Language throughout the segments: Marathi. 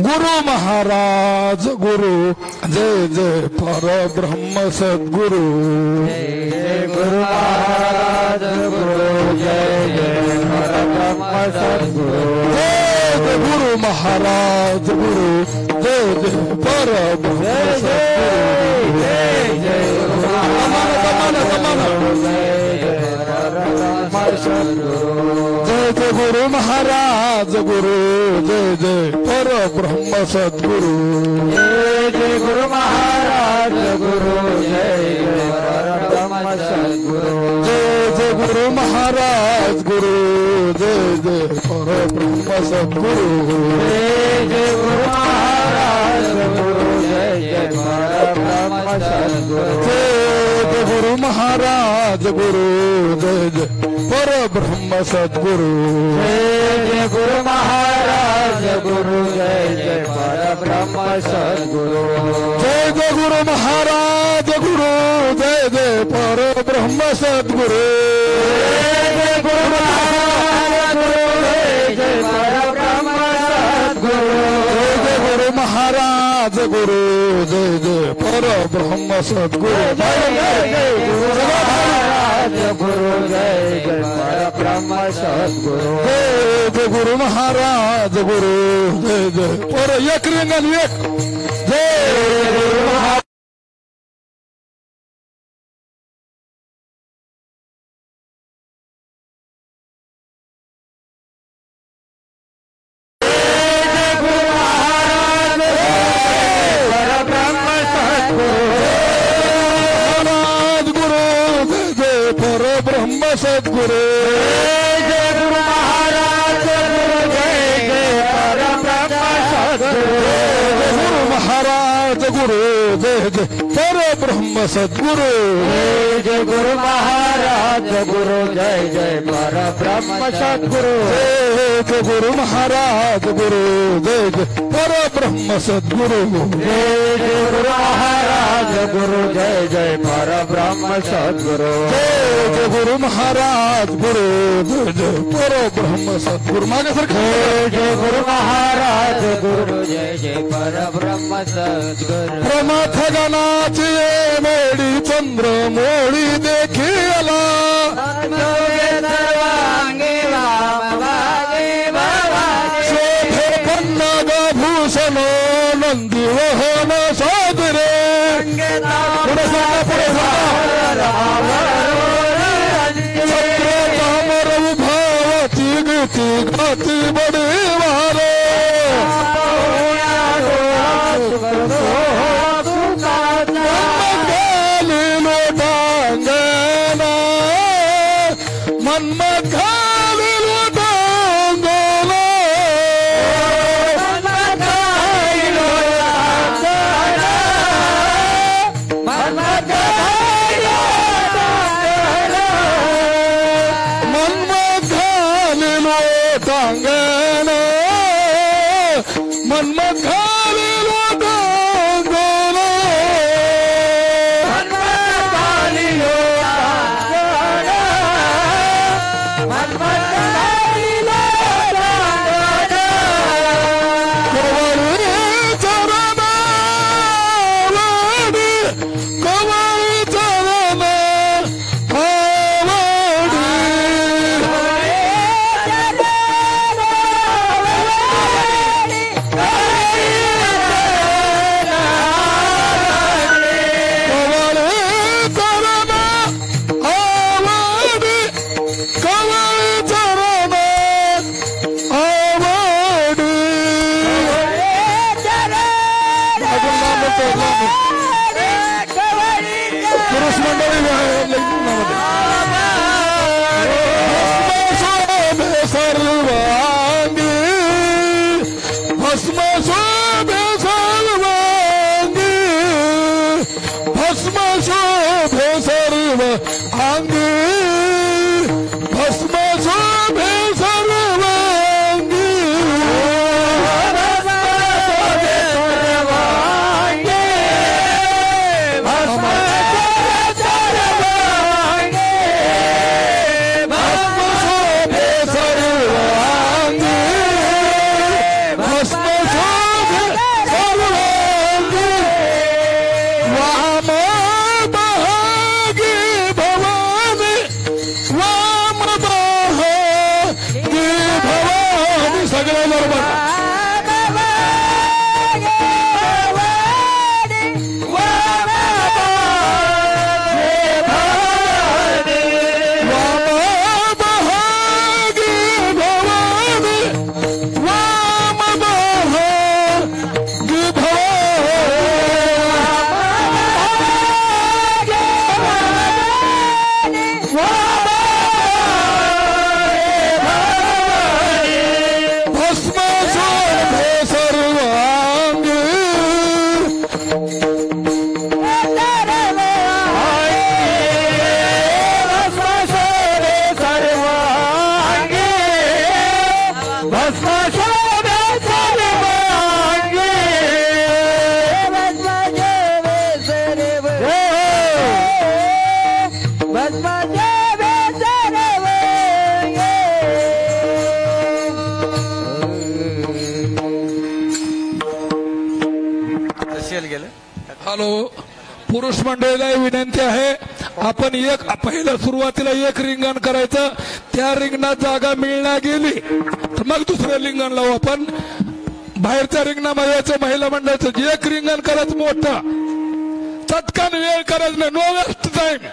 गुरु महाराज गुरु जय जय परब्रह्म सद्गुरु गुरु महाराज गुरु जय जय परब्रह्म सद्गुरु गुरु महाराज गुरु जय जय परब्रह्म सद्गुरु जय जय जय गुरु महाराज गुरु जय जय परब्रह्म सद्गुरु जय जय गुरु महाराज गुरु जय जय परब्रह्म सद्गुरु जय जय गुरु महाराज गुरु जय जय परब्रह्म सद्गुरु जय जय गुरु महाराज गुरु जय जय परब्रह्म सद्गुरु जय जय गुरु महाराज गुरु जय जय परब्रह्म सद्गुरु जय जय गुरु महाराज गुरु जय जय परब्रह्म सद्गुरु जय जय गुरु महाराज गुरु जय जय परब्रह्म सद्गुरु जय गुरु महाराज गुरु जय जय परब्रह्म सद्गुरु जय गुरु महाराज गुरु जय जय पर एक रिंगण एक जय गुरु महाराज सद्गुरु जय गुरु महाराज गुरु जय जय परब्रह्म सद्गुरु जय गुरु महाराज गुरु जय जय परब्रह्म सद्गुरु जय गुरु महाराज गुरु जय जय परब्रह्म सद्गुरु जय गुरु महाराज गुरु जय जय परब्रह्म सद्गुरु जय गुरु महाराज गुरु जय जय परब्रह्म सद्गुरु मागे सरकार जय गुरु महाराज गुरु जय जय परब्रह्म सद्गुरु प्रमथ गणाची मोडी चंद्र मोडी देखी आला शोभे पन्नाग भूषण नंदी वहन सादरे पुढे चामर उभावती गती घाती बडी वारे हॅलो पुरुष मंडळीला विनंती आहे आपण एक पहिल्या सुरुवातीला एक रिंगण करायचं त्या रिंगणात जागा मिळणार गेली तर मग दुसरं रिंगण लावू आपण बाहेरच्या रिंगणामध्ये यायचं महिला मंडळाचं एक रिंगण करायचं मोठं चटकन वेळ करायचं नाही नो वेस्ट टाइम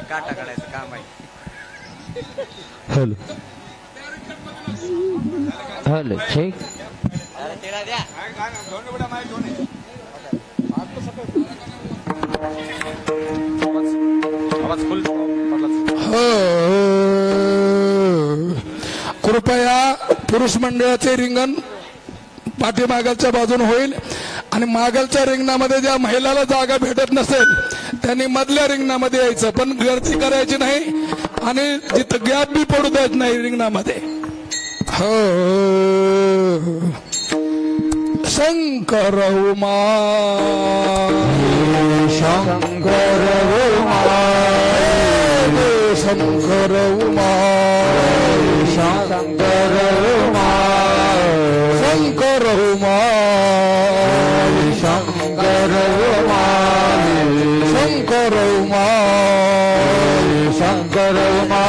काटा काढायचं काम आहे हॅलो हॅलो ठीक कृपया पुरुष मंडळाचे रिंगण पाठीमागलच्या बाजून होईल आणि मागलच्या रिंगणामध्ये ज्या महिलाला जागा भेटत नसेल त्यांनी मधल्या रिंगणामध्ये यायचं पण गर्दी करायची नाही आणि जिथं गॅप बी पडू द्यायचं नाही रिंगणामध्ये हो शंकर उमा शंकर उमा शंकर उमा शंकर उमा शंकर उमा शंकर उमा शंकर उमा शंकर उमा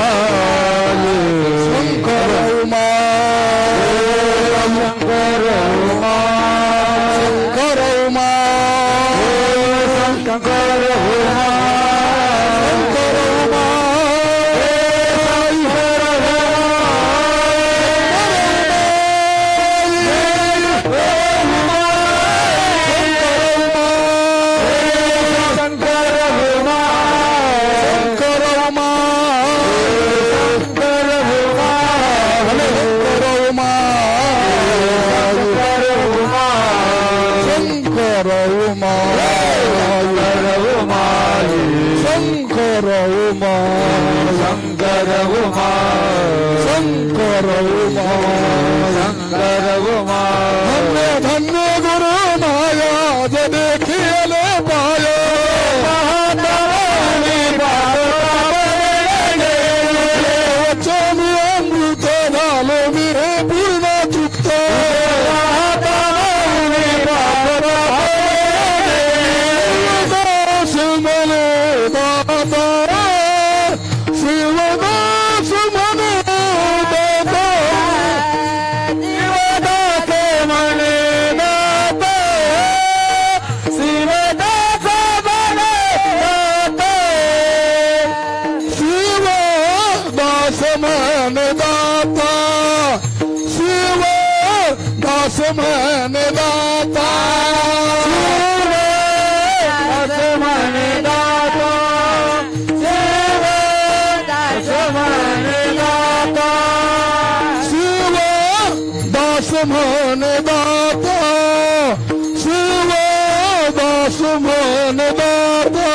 शंकर उमा शंकर उमा शंकर उमा शंकर उमा धन्य गुरु माया जे देखिले पाया वचन अमृत झालो मी रे पूर्ण चुकत दास मने दाता शिवदास मने दाता मन दाता मन दाता शिव दास मन दाता शिव दास मन दाता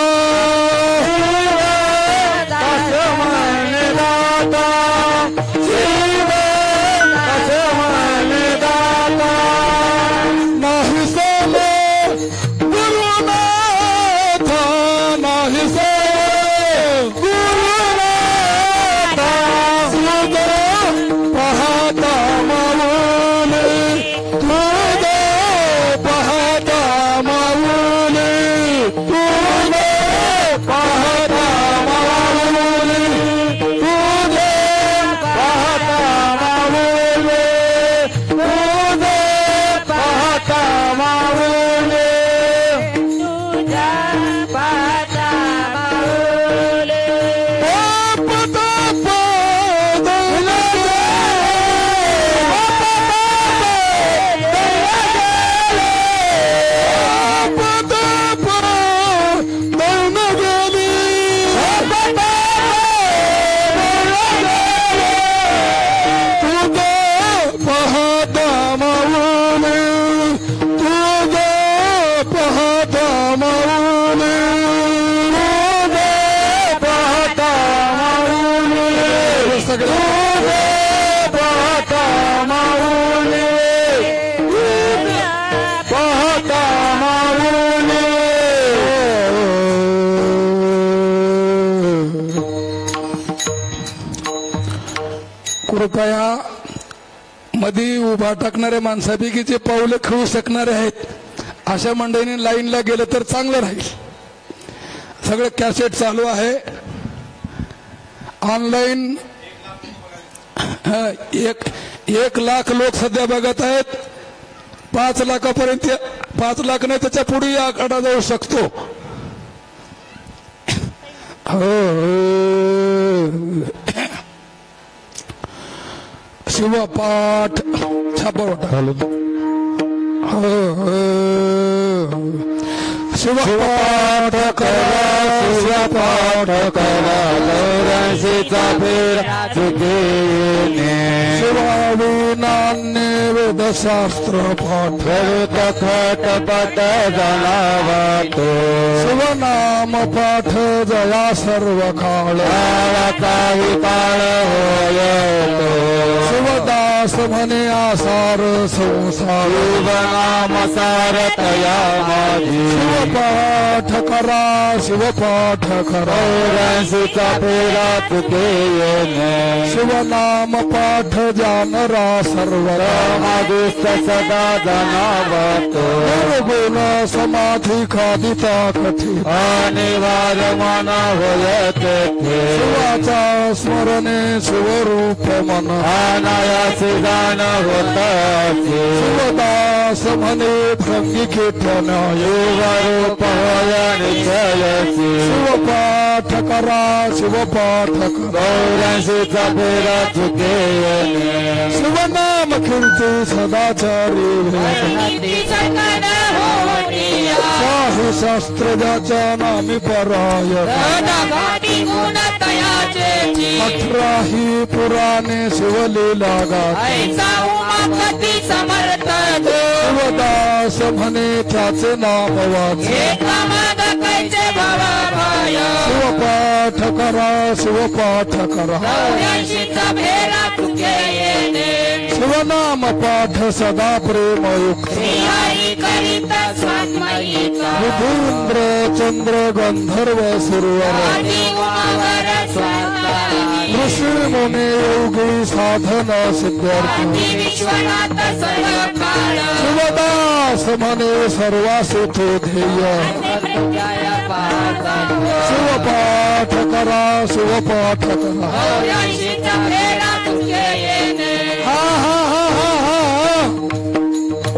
उभा टाकणाऱ्या माणसापैकी जे पावलं खेळू शकणारे आहेत अशा मंडळींनी लाईनला गेलं तर चांगलं राहील. सगळं कॅसेट चालू आहे ऑनलाईन. 1 लाख लोक सध्या बघत आहेत. 5 लाखापर्यंत 5 लाख नाही त्याच्या पुढे आकडा जाऊ शकतो. शिवपाठ छापा शिवपाठ करा शिवपाठ करा लौराशीचा फेरा चुकेने शिवाविनान्य वेदशास्त्र पाठ खटपट जनावा तो शिवनाम पाठ जया सर्व काळ काही काळ होय शिवदास म्हणे आसार संसार शिवनाम सार तया माझी शिवपाठ करा शिवपाठ करा रसीचा फेरा चुके शिवनाम पाठ जानरा सर्व आदिस्त सदा जाणावतो गुण समाधी खादिता कथी अनिवार मन होयते शिवाचा स्मरणे शिवरूप मन अनायासी जाण होत शिवदास म्हणे भ्रंगी कीर्तन योगरूप निश्चयसी शिवपाठ करा शिवपाठ करा रसीचा फेरा चुके शिवनाम कीर्ती सदाचारी शाहू शास्त्र ज्याच्या नामी पराय 18 पुराणे शिवलीला गात शिवदास म्हणे त्याचे नाम वाचे शिवपाठ करा शिवपाठ करा शिवनाम पाठ सदा प्रेमयुक्त विधींद्र चंद्र गंधर्व सुरवर ऋषी मुनी योगी साधना सिद्धार्थ शिवदास म्हणे सर्वासु तो ध्येय शिवपाठ करा शिवपाठ करा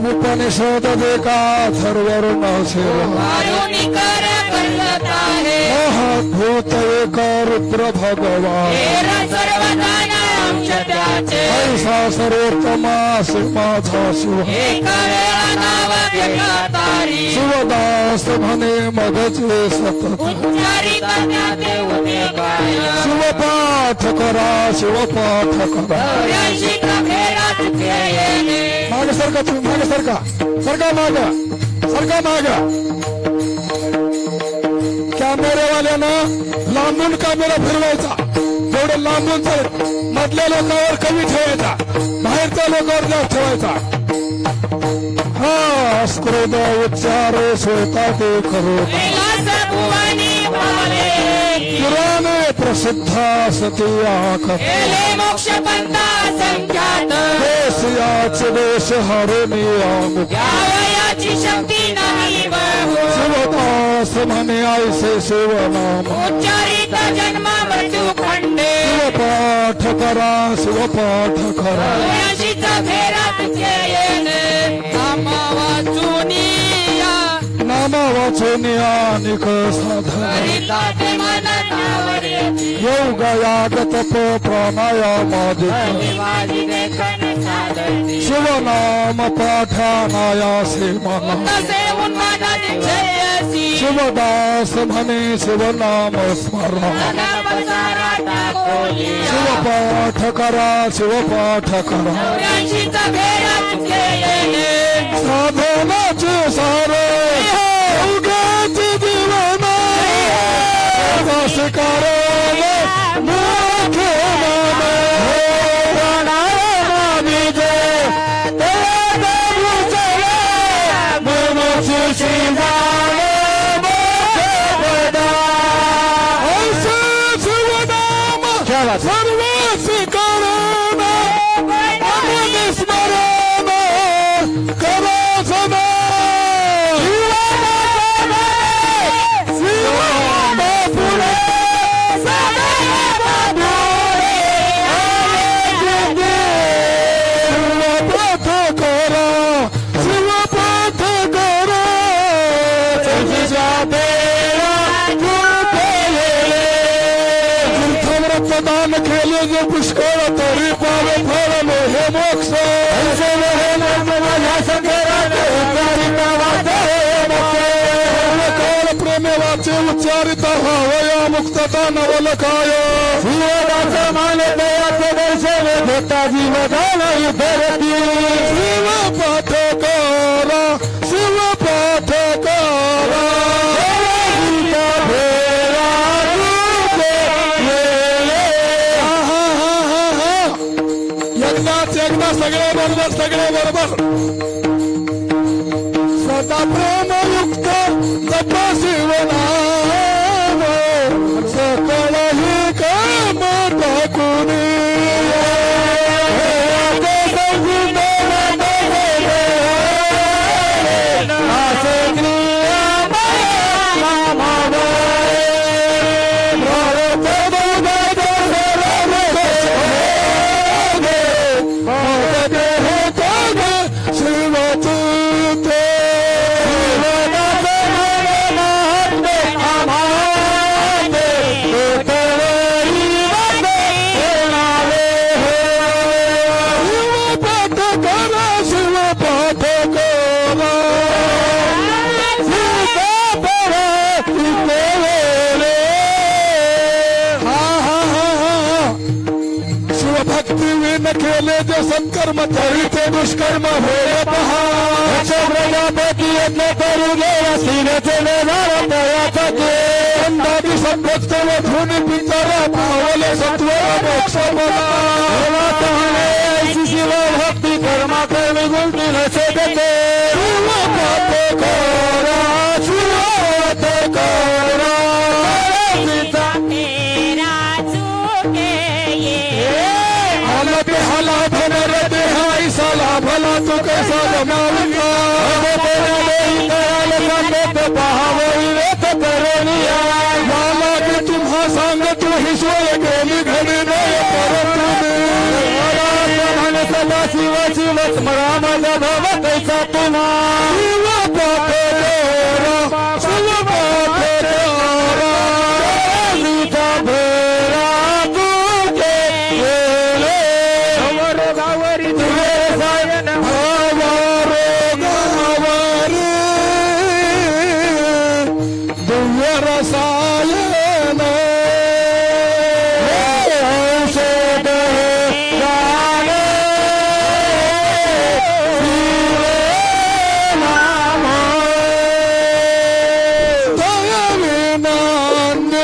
उपनिषद देखा सर्वर्ण सेवा भूत एक रुद्र भगवान ऐसा सर्वोत्तमास माझा शिव शिवदास म्हणे मगचे सतत शिवपाठ करा शिवपाठ करा मागे सरका तुम्ही मागे सरका सरका माग सरका माग कॅमेरेवाल्यानं लांबून कॅमेरा फिरवायचा जेवढं लांबून मधल्या लोकांवर कमी ठेवायचा बाहेरच्या लोकांवर जास्त ठेवायचा हा स्क्रोध उच्चार श्वेता ते करो पुराणे प्रसिद्ध सती मोक्ष देश याचे देश हरुणी शिवदास म्हणे ऐसे शिवनाम शिवपाठ करा शिवपाठ करा नाम वाचून अनेक साधन योग याग तप प्राणायामादिक शिवनाम पाठानायासे मना शिवदास म्हणे शिवनाम स्मरण शिवपाठ करा शिवपाठ करा साधनाचे सारे योगाचे जीवन शिकार सर्व स्मरण सदा दान केले जो पुष्कळ तरी पावे फळ हे मोक्ष काल प्रेमे वाचे उच्चारित व्हावया मुक्तता नवलकाय शिवदास माने दयाचे दर्शन घेता जीवदान धरती शिव पाठ करा शिव पाठ करा सगळे बरोबर सदा प्रेमयुक्त जप शिवनाम सकळ ही काम टाकून केले जे सत्कर्म तरी ते दुष्कर्म होय पहा प्रजापती यज्ञ करू गेला सीनेचे तयाचा अंदाजी संभक्त वधून पितर पावले सत्व मोक्ष बोला शिव भक्ती कर्मा कर्मी गुंती नसे देते भला तू कैसा जमाऊंगा मला की तुम्हा सांग तू ईश्वर गेली घडी नाही परत सदा शिव शिव स्मरा माझा भाव कैसा तुम्हा शिव पाठ शिव पाठ भेरा तू गेले समोर गावरी रसायन औषध गाणे नाम दयाविनान्य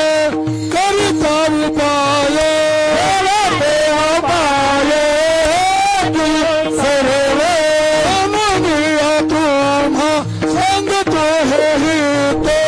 करिता उपाय सर्व मुनिया तुम्हा सांगतो हे हिते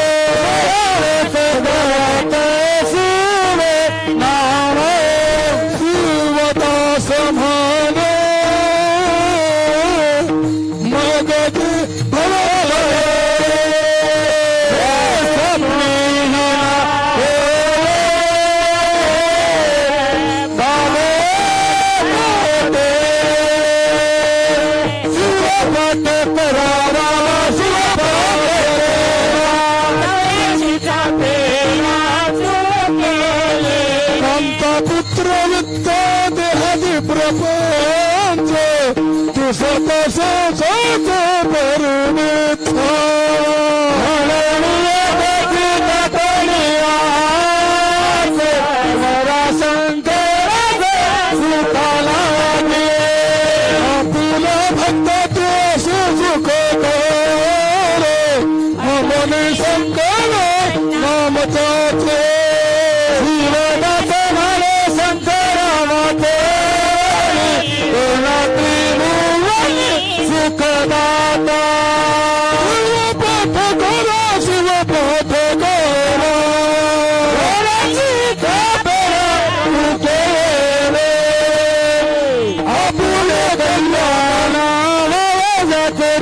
प्रपंच तू स्वतः परमिथा तुला भक्त तू सुख मनी शंकर नामचाचे सुखदाता पाठ करा शिव पाठ करा आपुले कल्याणा जाते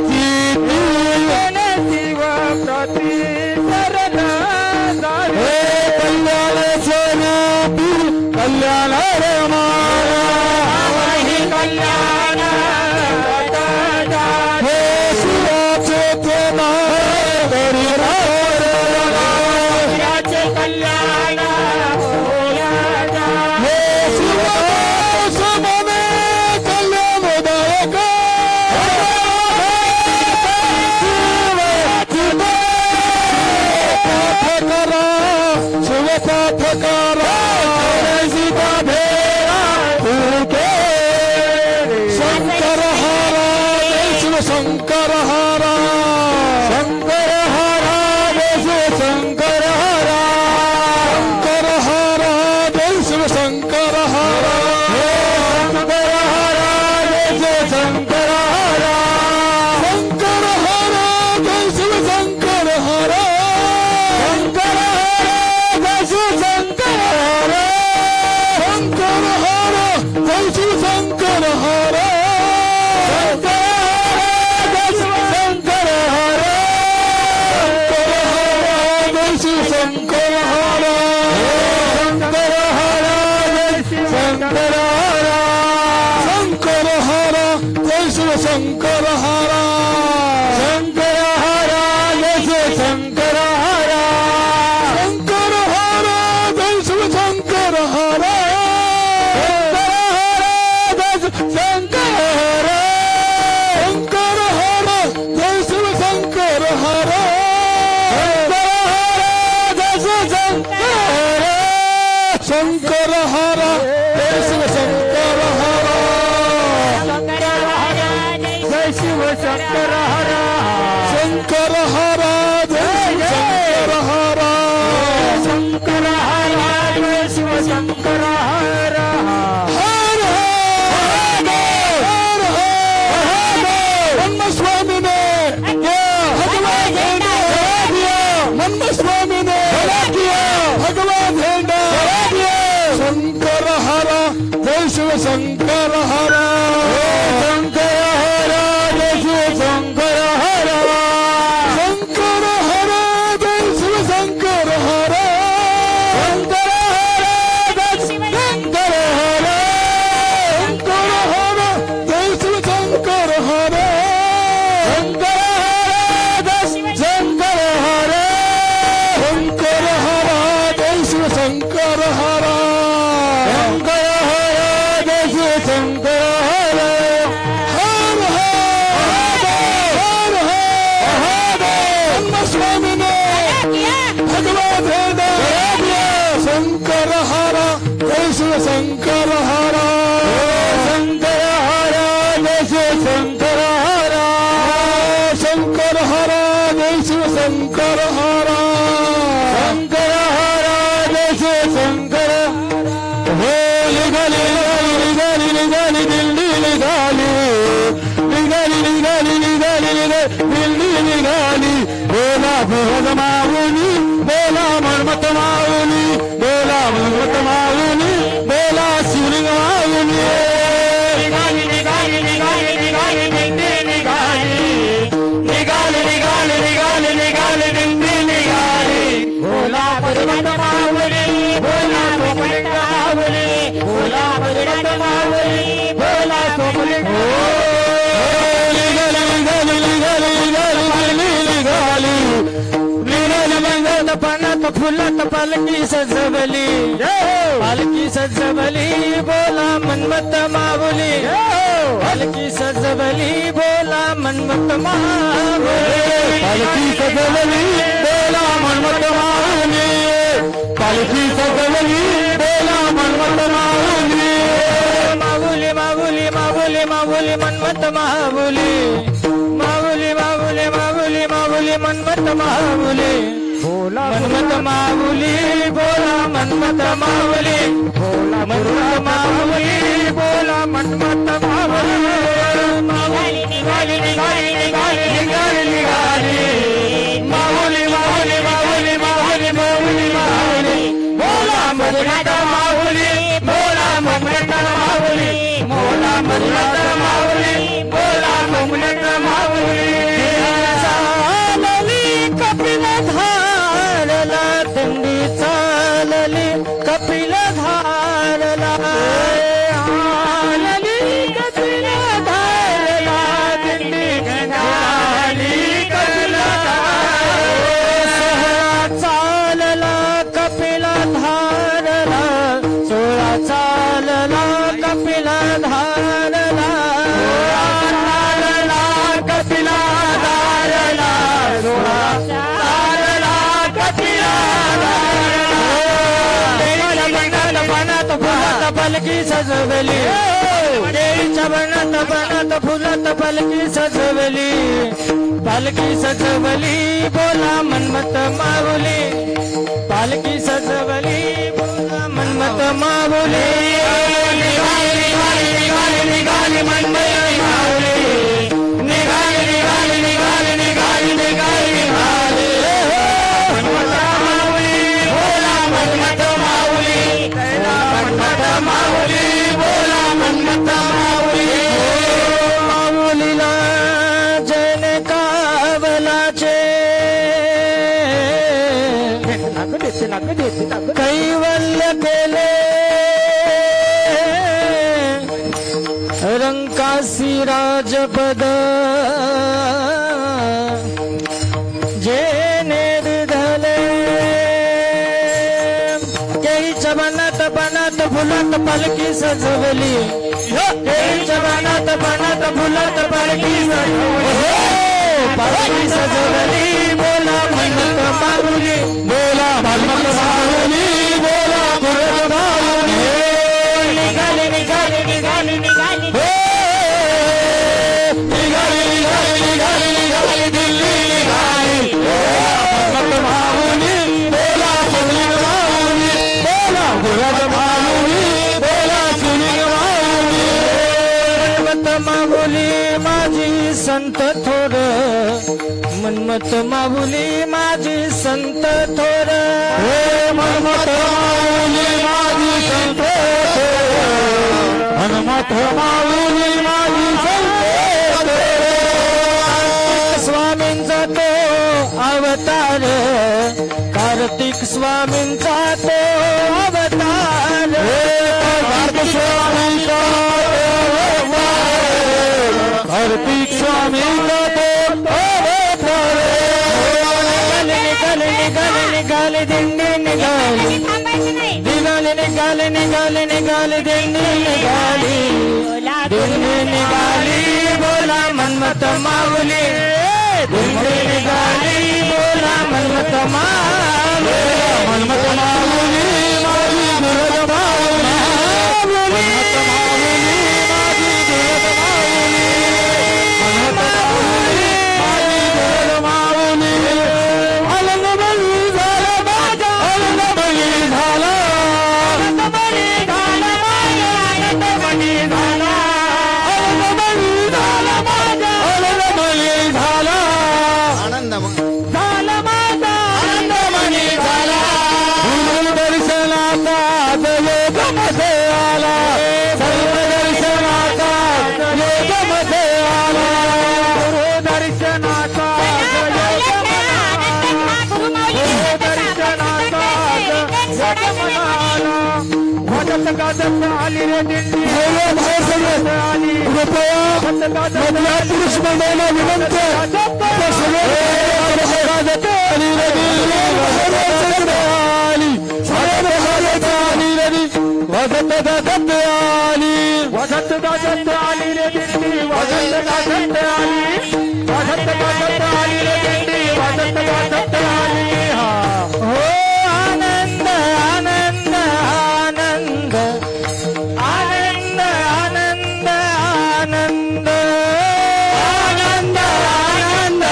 शंकर हरा जय शिव शंकर हरा जय शिव शंकर हरा शंकर हरा जय शंकर हरा शंकर हरा जय शिव शंकर हरा हर स्वामी ने भगवान मन स्वामी ने भगवान झंडा शंकर हरा जय शिव शंकर हरा शंकर हरा जय शिव शंकर हरा शंकर हरा जय शिव शंकर हरा शंकर हरा जय शिव शंकर हरा शंकर हरा जय शिव शंकर हरा शंकर हरा जय शिव शंकर हरा शंकर हरा जय शिव शंकर हरा शंकर हरा जय शिव शंकर हरा हर हर मन स्वामी ने भगवान झंडा शंकर हरा जय शिव शंकर हरा शंकर हरा जय शिव शंकर हरा शंकर हरा जय शिव शंकर हरा शंकर हरा जय शिव शंकर हो निघाली निघाली निघाली दिल्ली निघाली निघाली निघाली निघाली दिल्ली निघाली बोला बोल माऊली बोला मनमत माऊली बोला मनमत माऊली बोला शिवलिंग माऊली निघाली निघाली निघाली निघाली दिल्ली निघाली निघाली निघाली निघाली निघाली दिल्ली निघाली बोला मनमत माऊली बोला सोमलिंग माऊली बोला मनमत माऊली बोला सोमलिंग निघाली निघाली निघाली निघाली दिल्ली निघाली निघाली मंगल पानात फुलात पालखी सजवली पालखी सजवली बोला मनमत माऊली पालखी सजवली बोला मनमत माऊली पालखी सजवली बोला मनमत माऊली पालखी सजवली बोला मनमत माऊली माऊली माऊली माऊली माऊली मनमत माऊली माऊली माऊली माऊली माऊली मनमत माऊली बोला मनमत माऊली बोला मनमत माऊली बोला मनमत माऊली बोला मनमत माऊली माऊली निघाली निघाली निघाली निघाली निघाली माऊली माऊली माऊली माऊली माऊली माऊली बोला मनमत माऊली बोला मनमत माऊली बोला मनमत माऊली बोला मनमत माऊली चालली कपिल धारला दिंडी चालली कपिल धारला आलली कपिल धारला दिंडी गाली कपिल सोहळा चालला कपिल धारला सोहळा चालला कपिल धारला चालला कपिल धारला सोहळा चालला कपिल धारला बनात फुलात पालखी सजवली देवीच्या बनात फुलात पालखी सजवली पालखी सजवली बोला मनमत माऊली पालखी सजवली बोला मनमत माऊली निघाली निघाली निघाली निघाली मनमत माऊली निघाली निघाली निघाली निघाली निघाली निघाली मनमत माऊली बोला मनमत माऊली मनमत माऊली बोला मनमत माऊली माऊलीला जन कावलाचे कैवल्य केले रंकासी राजपद जे निर्धले केळीच्या बनात फुलात पालखी सजवली केळीच्या बनात फुलात पालखी सजवली पालखी सजवली बोला मनमत माऊली बोला मनमत माऊली बोला मनमत मनमत माऊली माझी संत थोर हे मनमत माऊली माझी संत थोर मनमत माऊली माझी संत स्वामींचा तो अवतार कार्तिक स्वामींचा तो अवतार स्वामींचा कार्तिक स्वामींचा तो निघाले दिंडी निघाली निघाले दिंडी निघाली बोला मनमत माऊली दिंडी निघाली बोला मनमत माऊली मनमत माऊली माझी दुर्ग माऊली मनमत माऊली माझी दुर्ग माऊली मनमत माऊली माझी दुर्ग माऊली आली रे दिंडी कृपया पुरुष मंडळाला विनंती वाजत गाजत आली वाजत गाजत आली रे दिंडी वाजत गाजत आली वाजत गाजत आली रे दिंडी वाजत गाजत आली हा हो आनंद आनंद आनंद आनंद आनंद आनंद आनंद आनंद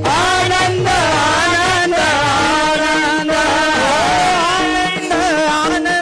आनंद आनंद आनंद आनंद आनंद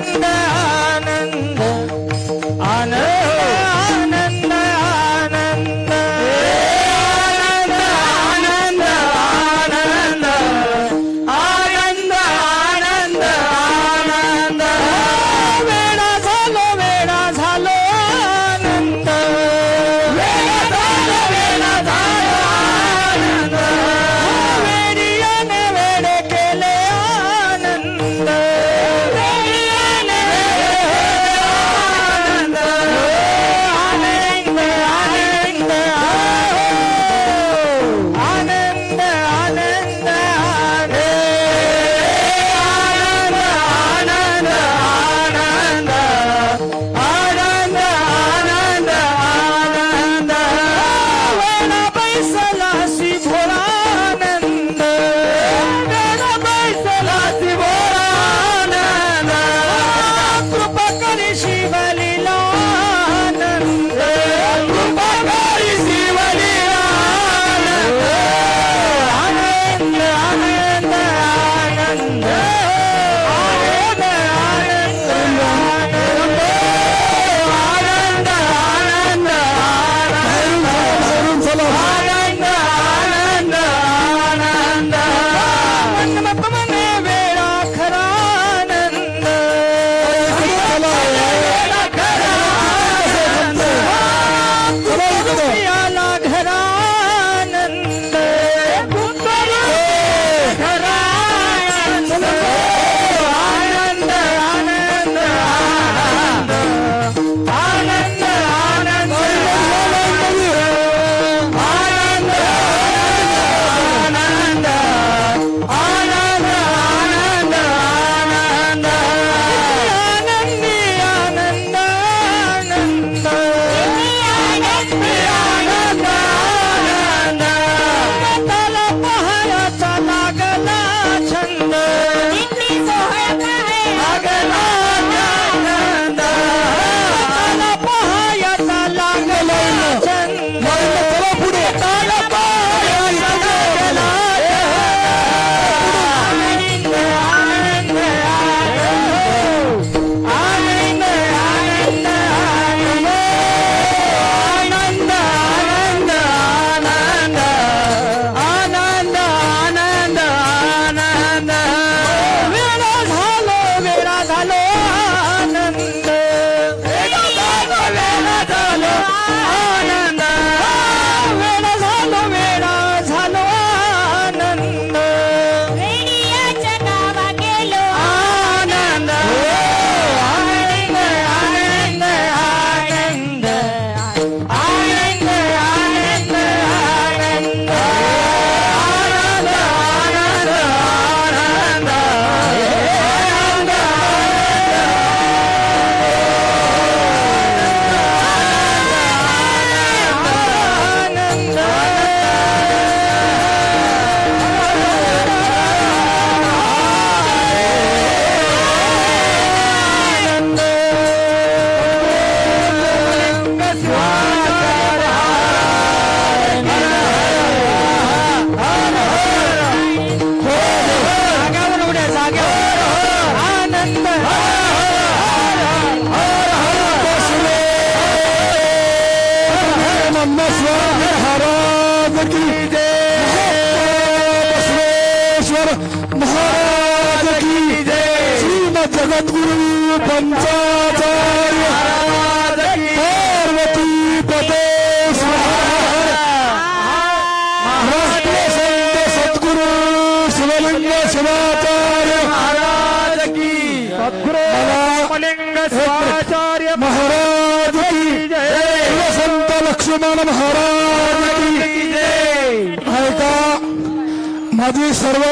की बसवेश्वर महाराज की श्रीमद जगद्गुरु पंचाचार्य पार्वती पते राष्ट्रीय संत सद्गुरु शिवलिंग शिवाचार्य महाराज की शिवलिंग शिवाचार्य महाराज की संत लक्ष्मण महाराज की ऐका माझी सर्व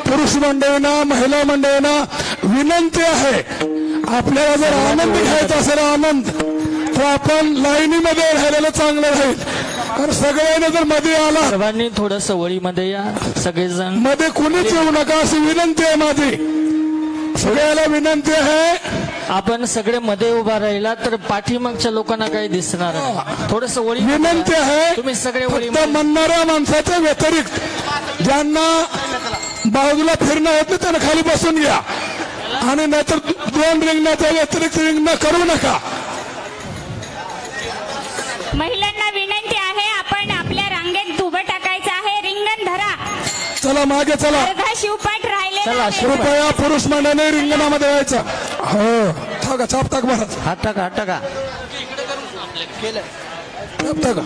पुरुष मंडळींना महिला मंडळींना विनंती आहे, आपल्याला जर आनंद घ्यायचा असेल आनंद तर आपण लाईनीमध्ये राहिलेलं चांगलं राहील. कारण सगळ्यांनी जर मध्ये आला सर्वांनी थोडस वळीमध्ये या, सगळेजण मध्ये कुणीच येऊ नका अशी विनंती आहे माझी. सगळ्याला विनंती आहे, आपण सगळे मध्ये उभा राहिला तर पाठीमागच्या लोकांना काही दिसणार नाही. थोडस वळी विनंती आहे. तुम्ही सगळे वळी फक्त म्हणणाऱ्या माणसाच्या व्यतिरिक्त ज्यांना बाजूला फिरणं होत नाही त्यांना खाली बसून घ्या आणि नाहीतर 2 रिंगणाच्या व्यतिरिक्त रिंगण करू नका. महिलांना विनंती आहे, आपण आपल्या रांगेत उभं टाकायचं आहे. रिंगण धरा. चला मागे चला. अर्धा शिवपाठ राहिलेला चला, आहे. कृपया पुरुष मंडळाने रिंगणामध्ये यायचं. हो टाका चाप टाक महाराज. हात टाका, हात टाका. चाप टाका.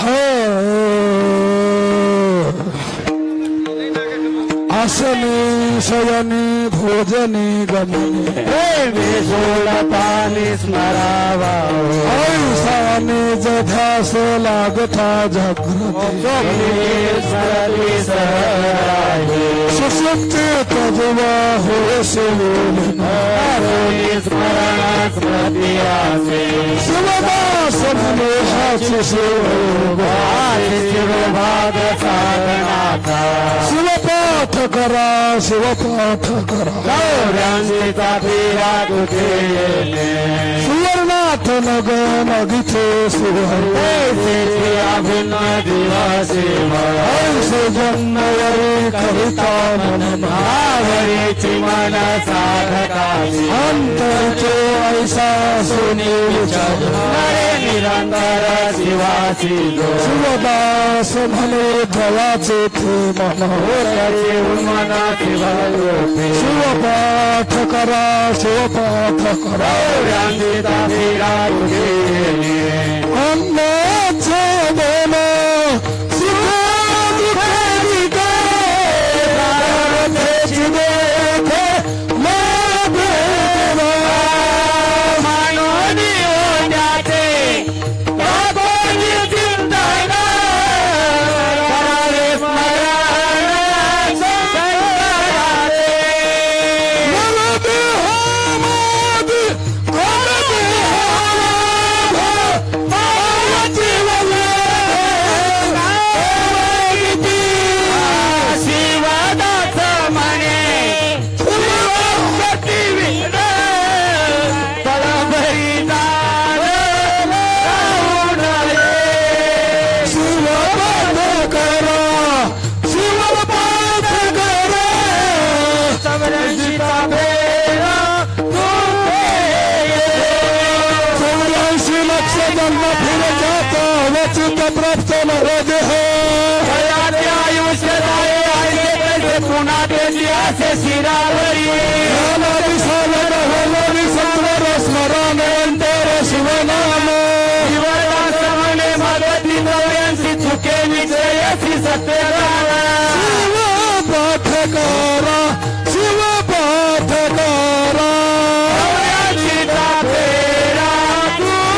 हो आसनी शयनी भोजनी गमने पाणी स्मरावा ऐसा निज ध्यास लागता जागृती सुसुप्ती तजुवा हो शिवदास मनोहाची शिवभाग साधनाथा शिवपाठ करा शिवपाठ करा गौरांगीचा फिरा तुझे सुवर्णाथ नग नगीचे सुवर्ण अभिन्न दिवसे ऐसे जन्मवरी करिता मन महावरीची मन साधकाची अंतरचो ऐसा सुनी विचार निरंतर शिवाची शिवदास म्हणे दयाचे थे मन मना शिवरूपे शिवपाठ करा शिवपाठ करा गौरांगीचा फिरा तुझे अन्नाचे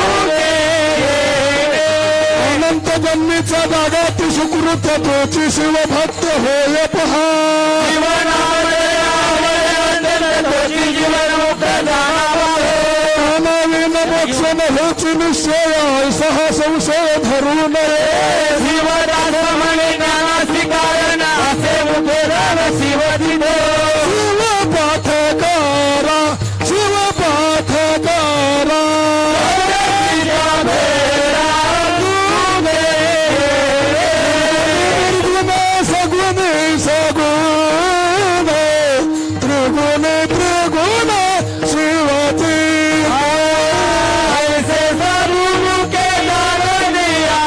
बोल अनंत जन्मीचा दागा ती सुकृत तोची शिवभक्त होय पहा नवीन मोक्षण होची निश्चय सह संशय धरू नये शिवदास म्हणे ज्ञानाची कारण असे मुखेदान शिवदिन शिवपाठ करा शिवपाठ करा सगुण सगुण त्रिगुण त्रिगुण शिवती ऐसे सर्व के दान दिया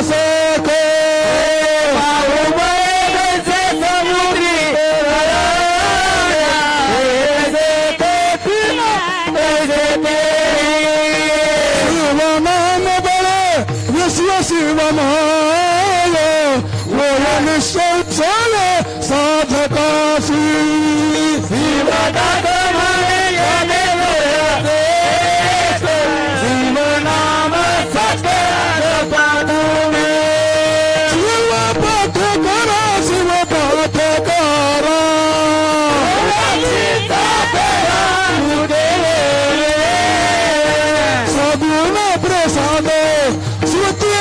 सखे शिवमाय वरण शौचाल साधकाशी शिवनाम शिव पाठ करा शिव पाठ करा सगुण प्रसाद श्रुती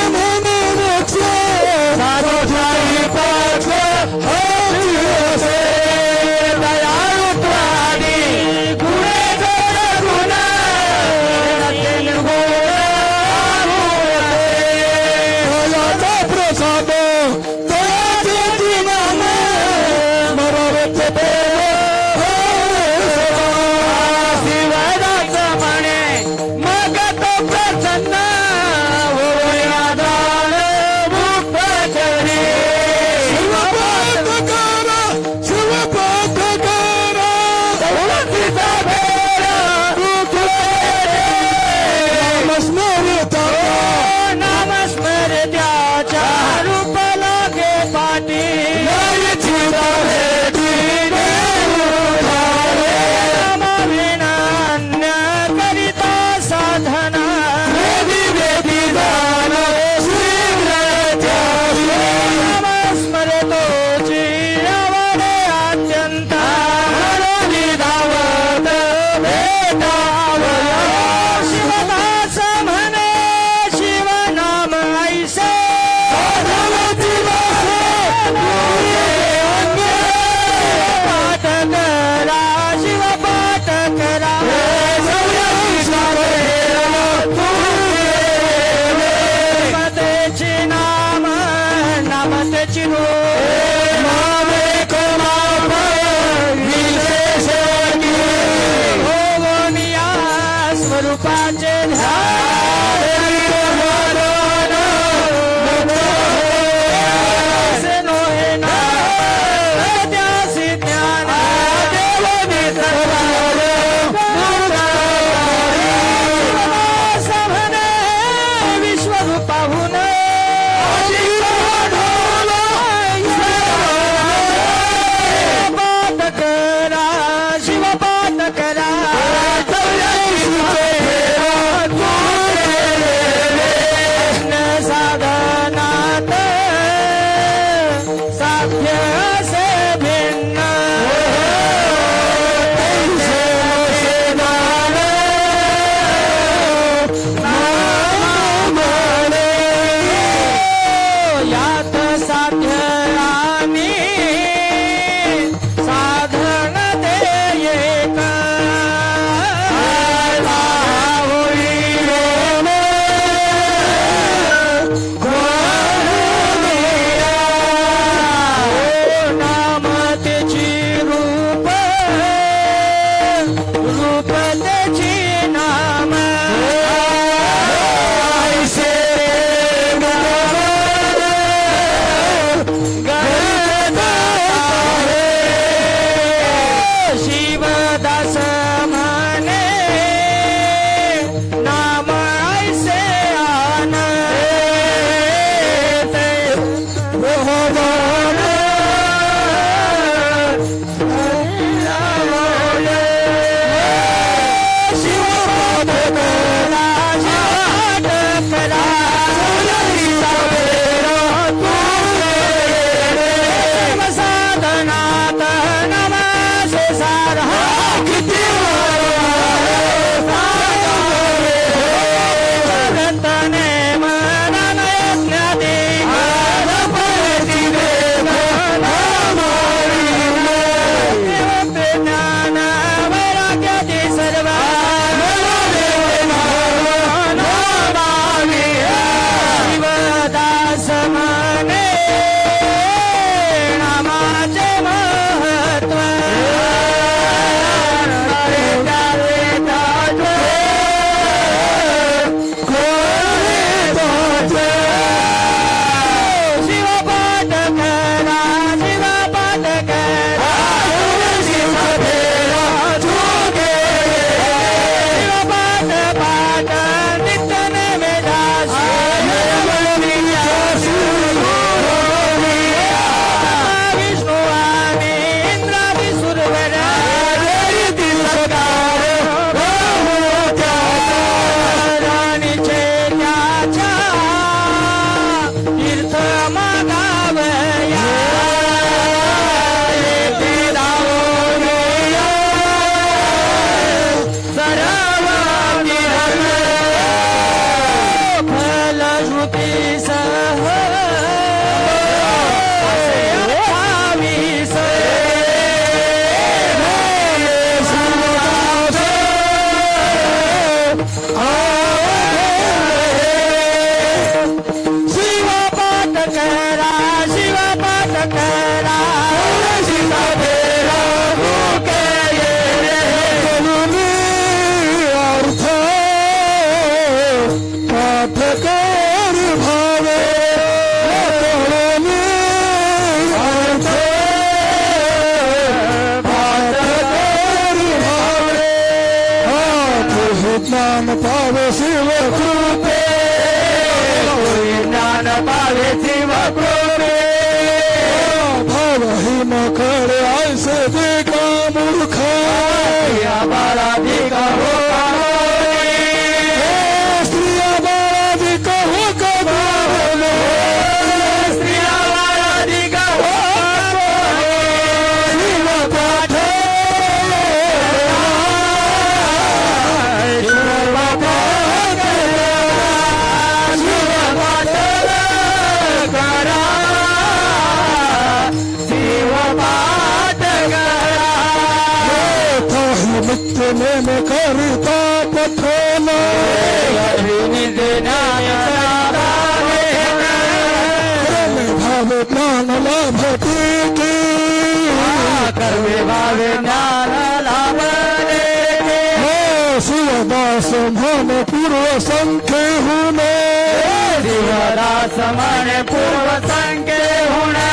ज्ञान पावे शिव कृपे ज्ञान पावे शिव कृपे भावहीन खरे ऐसे देखा मूर्ख या बाळाधिक हो स्त्रिया बाळाधिक हो कबूल स्त्रिया बाळाधिक हो शिव पाठ नित्य में करता पठन भावे ज्ञान लाभते कर्मे भावे ज्ञान लाभ शिवदास मन पूर्व संख्य होने शिवदास मन पूर्व संख्य होने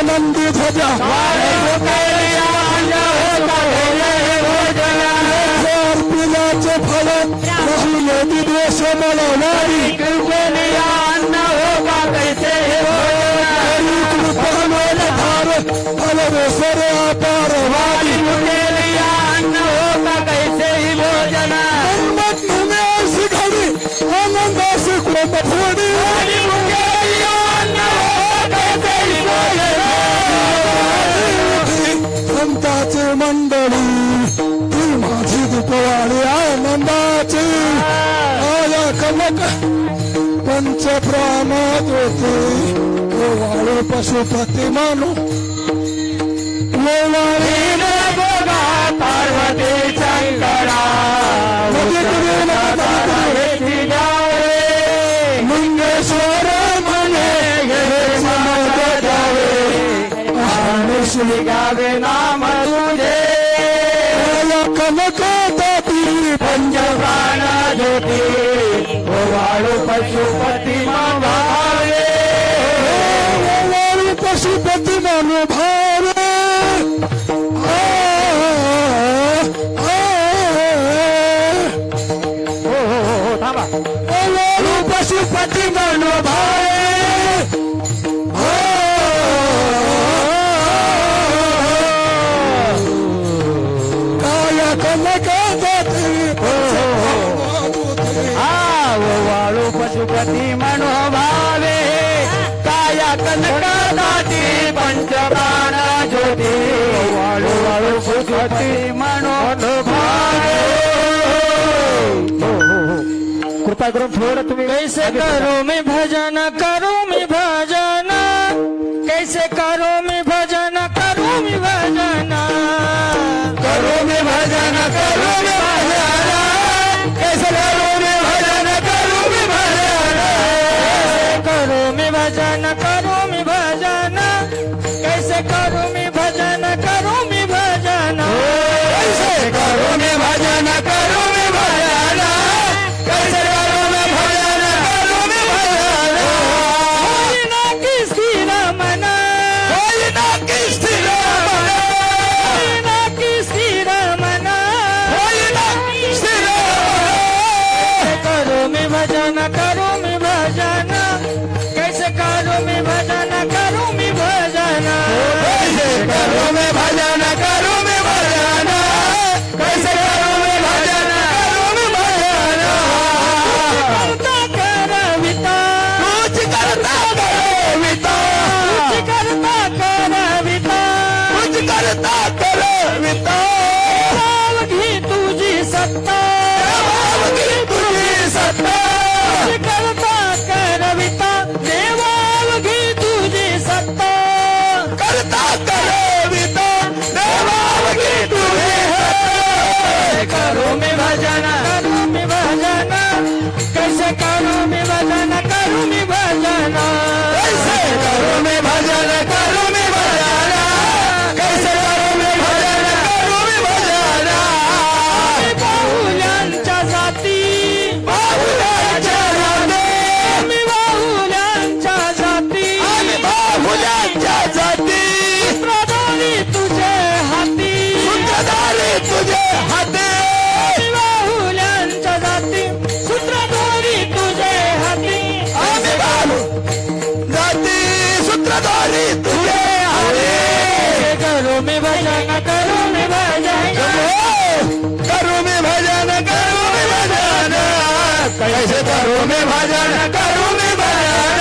नंदी ध्वजा पिलाचे फल रहुले विद्वेष मलवारी फल वेसर अपार वारी ऐसी घड़ी आनंद से कोप फोड़ी संताचे मंडळी ती माझी दुपवाडी आनंदाची आया कनक पंचप्राणात होते वाळू पशुपती मानू पार्वती शंकरा लिंगेश्वर म्हणे गावे नाम तुझे कनकाती पंचप्राण ज्योती वाळू पशुपती भावे वाळू पशुपती मानू भावे वाळू पशुपती मानू भावे वाळू पशुपती मनोभावे काया कनकाती पंचप्राण ज्योती वाळू वाळू पशुपती मनोभावे कृपा करून थोडं तुम्ही कैसे करो मैं भजन कैसे कैसे करू मी भजन करू मी भजन कैसे करू मी भजन करू मी भजन कैसे करू मी भजन करू मी भजन होईना की स्थिर मन होईना की स्थिर मन होईना की स्थिर मन होईना स्थिर करू मी भजन करू मी भजन कैसे करू मी भजन करू मी भजन कैसे करू मी भजन करू मी भजन कैसे करू मी भजन करू मी भजन करता करविता तुझ करता करविता तुझ करता करविता तुझ करता करविता देवावघी तुझी सत्ता देवावघी तुझी सत्ता तुझ करता करविता देवावघी तुझी सत्ता करता करविता देवावघी तुझी सत्ता करू मी भजन करू मी भजन कैसे करू मी भजन करू मी भजन कैसे करू मी भजन करू मी भजन कैसे करू मी भजन करू मी भजन बाहुल्यांच्या जाती बाहुल्यांच्या जाती मी बाहुल्यांच्या जाती आम्ही बाहुल्यांच्या जाती प्रधानी तुझे हाती सूत्रधारी तुझे हाती मी बाहुल्यांच्या जाती सूत्रधारी तुझे हाती आम्ही बाहु जाती सूत्रधारी तुझे हाती करू मी भजन करू मी भजन करू मी भजन करू मी भजन कैसे करू मी भजन करू मी भजन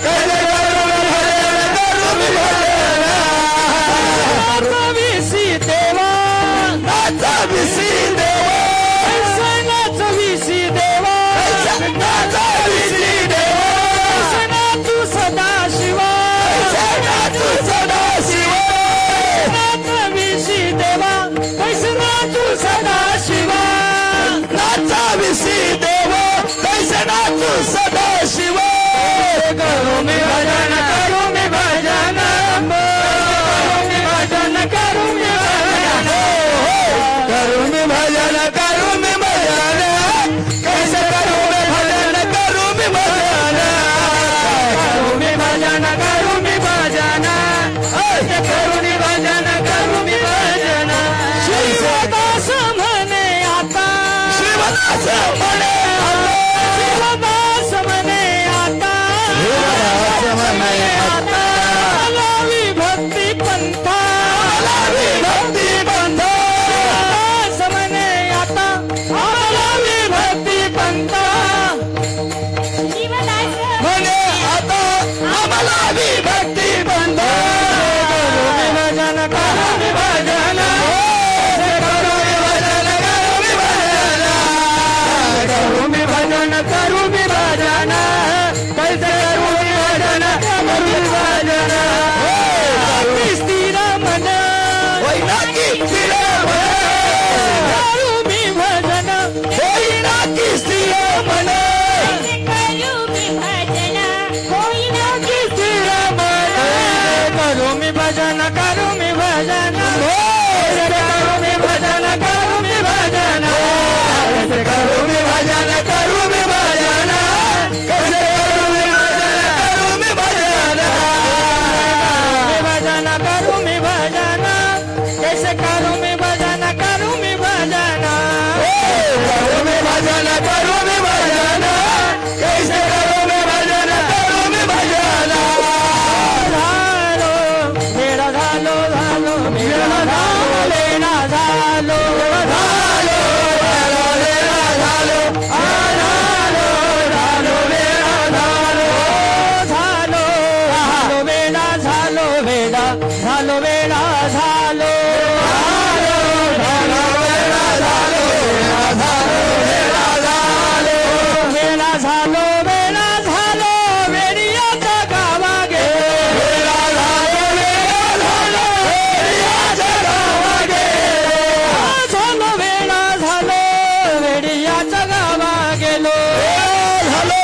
कैसे करू मी भजन करू मी भजन नाचविसी देवा नाचविसी देवा कैसे नाचविसी देवा नाचविसी देवा कैसे नाचू सदा शिवा कैसे नाचू सदा शिव नाचविसी देवा कैसे नाचू सदा शिवा नाचविसी देवा कैसे नाचू सदा शिव करू मी भजन करू मी भजन करू मी भजन करू मी भजन करू मी भजन करू मी भजन कैसे करू मी भजन करू मी भजन करू मी भजन करू मी भजन कैसे करू मी भजन करू मी भजन शिवदास म्हणे आता शिवदास म्हणे शिवदास म्हणे आता शिवदास म्हणे आता लावी भक्ती पंथा लावी भक्ती पंथा शिवदास म्हणे आता लावी भक्ती पंथा शिवदास म्हणे आता आम्हाला विभक्ती बंध करू मी भजन करू मी भजन करू मी भजन करू मी भजन करू मी भजन करू मी भजन कैसे करू मी भजन करू मी भजन स्थिर मन होईना की स्थिर मन करू मी भजन होईना की स्थिर मन करू मी भजन होईना की स्थिर मन करू मी भजन करू मी भजन करू मी भजन करू मी भजन करू मी भजन करू मी भजन कैसे करू मी भजन करू मी भजन भजन करू मी भजन कैसे करू मी भजन करू मी भजन करू मी भजन करू मी भजन कैसे करू मी भजन करू मी भजन झालो वेळा झालो झालो वेळा झालो वेळा झालो झालो वेळा झालो झालो झालो वेळा झालो झालो झालो वेळा झालो वेळा झालो वेळा झालो वेळा झालो वेळा झालो वेडियाचा गावा गे झालो वेळा झालो वेडियाचा गावा गेलो झालो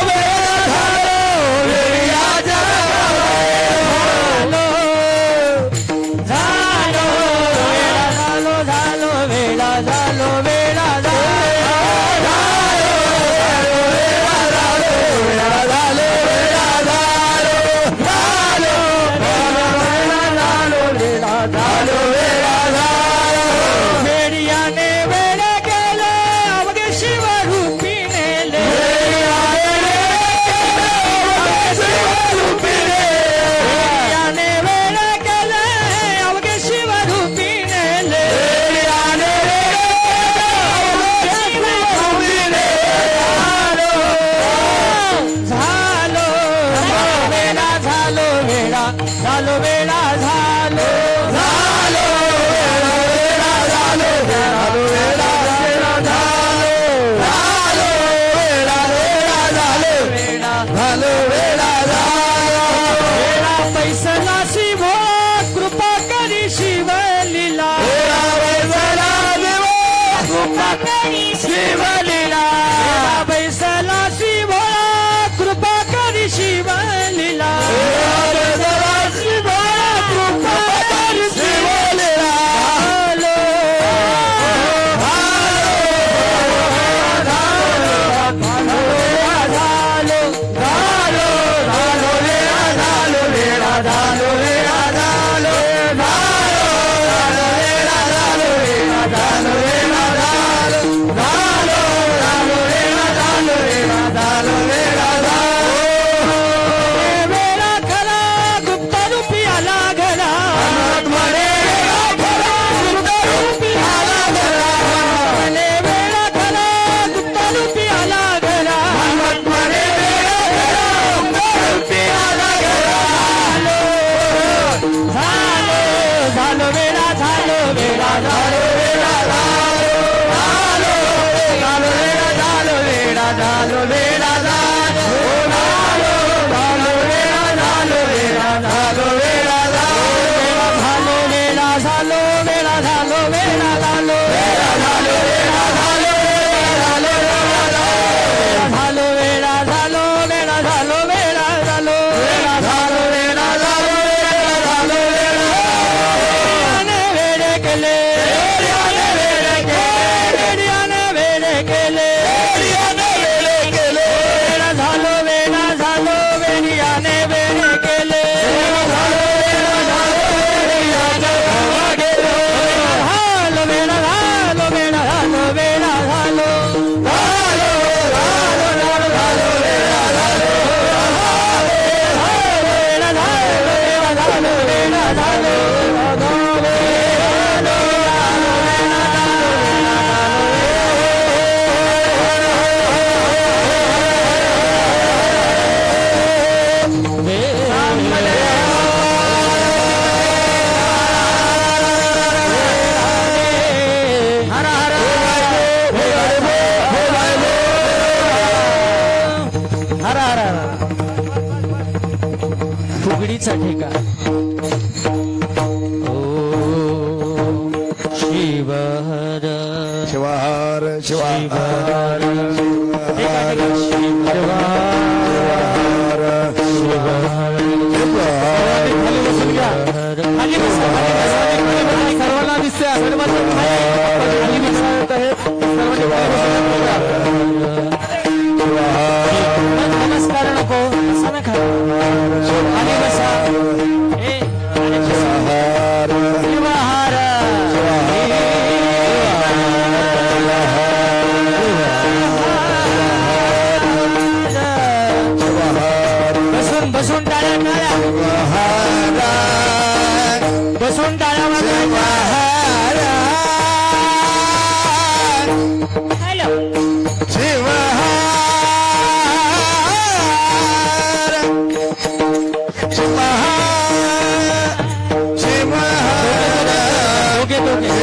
हर हर हर फुगडीचा ठेका ओ शिवहर शिवहर शिवहर सर्वांना दिसते नमस्कार नको असा नका खाली बसा बसून बसून टाळ्या टाळ्या बसून टाळ्या हॅलो दोघे दोघे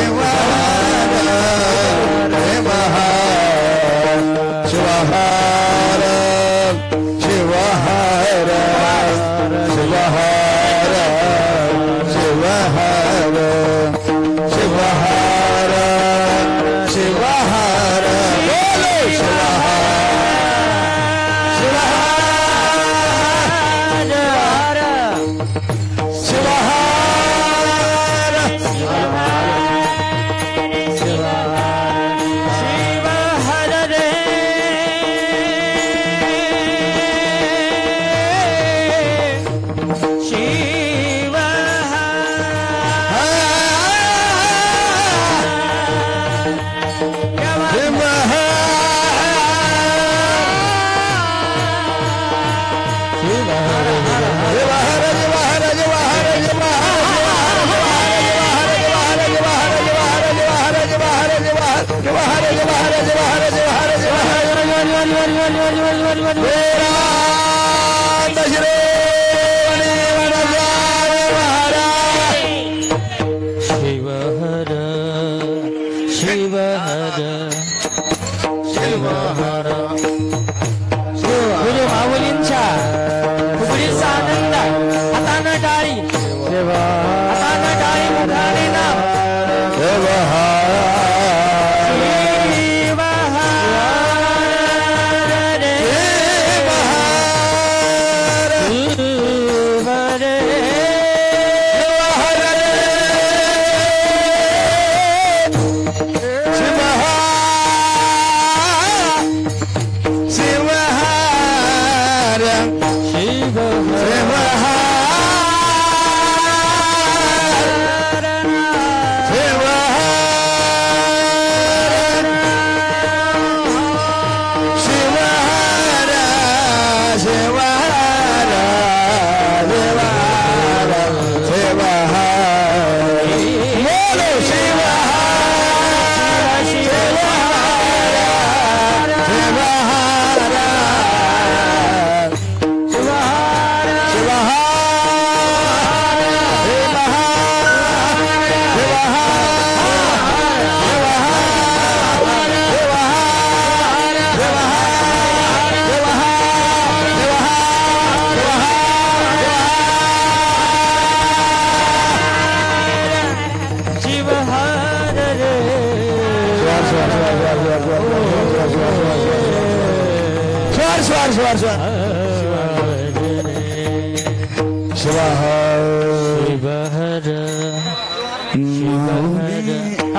गुरु माऊलींच्या फुगडीचा आनंद हातानं टाळी हातानं टाळी मुखाने नाव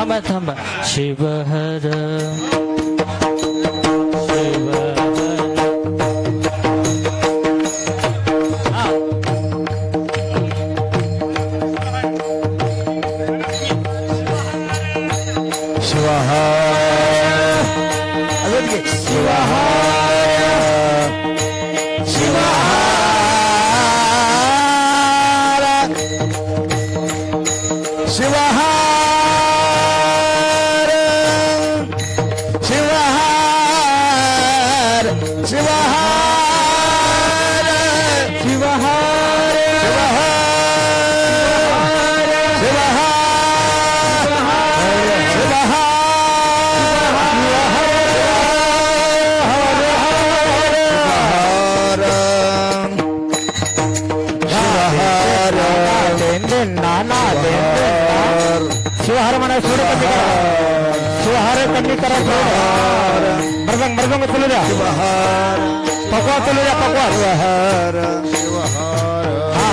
थांबा थांबा शिवहर म्हणा थोडं कमी करा शिवहार कमी करा मृदंग मृदंग चालू द्या पकवा चालू द्या पकवास हा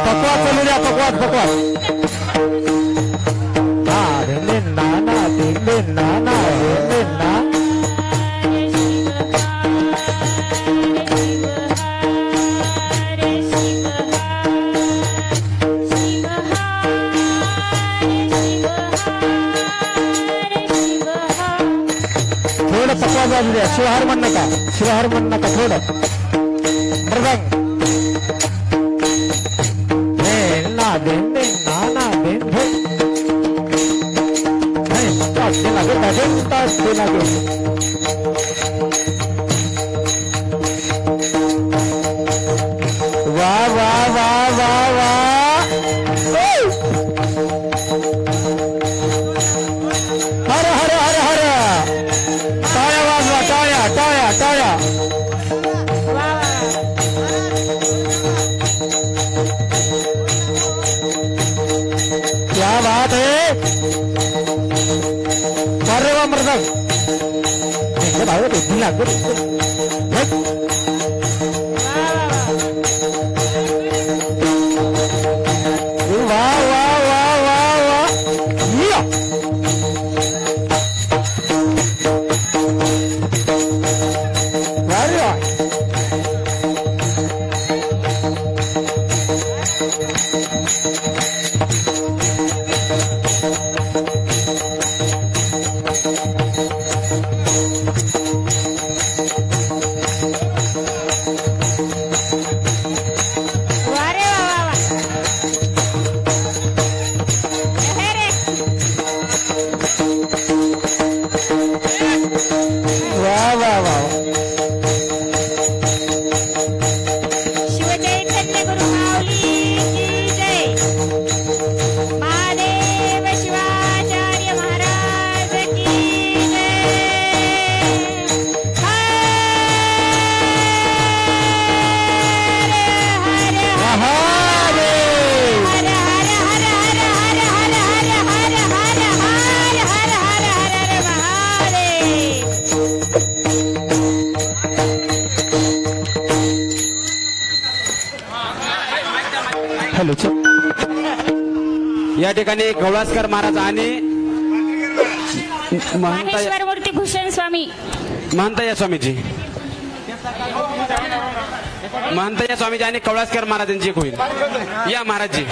पकवास चालू द्या पकवास पकवास हा नाना नाना पकवा बाजू द्या शिवहार म्हण नका थोडं मृदंग ना वा वा वा वा वा हर हर हर हर टाळ्या वाजवा टाळ्या टाळ्या टाळ्या क्या बात है अरे वा मृदंग वा वा वा वा वा या ठिकाणी गवळासकर महाराज आणि माहेश्वर मूर्ती भूषण स्वामी महंतया स्वामीजी आणि कवळासकर महाराजांची एक होईल या महाराजजी